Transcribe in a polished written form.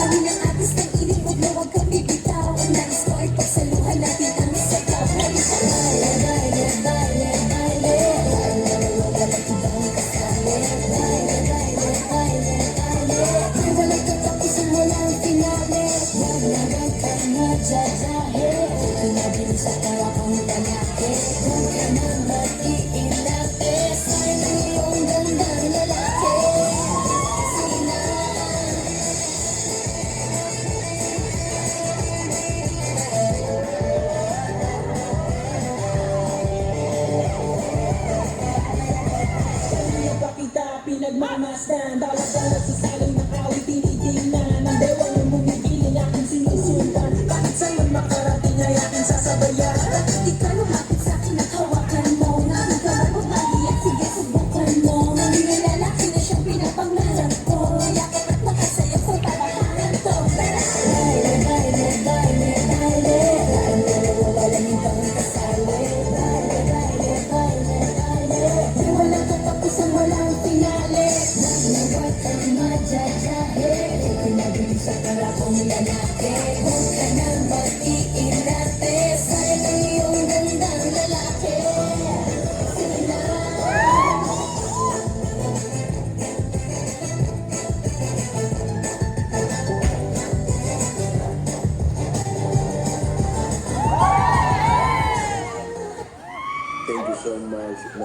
Kami ng atis ng iling, huwag na huwag kang bibitaw. Ang nais ko ay pagsaluhan natin ang isayaw. Halika baile, baile, baile, baile. Baile, walang ibang kasali. Baile, baile, baile, baile. Ay walang katapusan, walang finale. Huwag na huwag kang madyajahe. Pinabilis sa para kang lalaki. Huwag ka nang mag-iinate. Sayang ang iyong gandang lalaki. Sige na. Pakita, pinagmamasdan. Dala-dala sa salong ng awit, tinitingnan. Ang bewang ang bumibili, aking sinusundan. Bakit sa'yo makarating ay aking sasabayan? Bakit di ka lumapit sa'kin at hawakan mo? Nang kamay mo maliyak, sige subukan mo. Maging lalaki na siyang pinapangarap ko. Yakap at makasaya ko para kakanto. Tara! Baile, baile, baile, baile. Baile, walang ibang kasali. Baile, baile, baile, baile. Di walang katapusan, walang finale. Huwag kang madyajahe. Pinabilis sa para kong lalaki. Huwag ka nang mag-iinate. Sayang ang iyong gandang lalaki. Sige na. Thank you so much.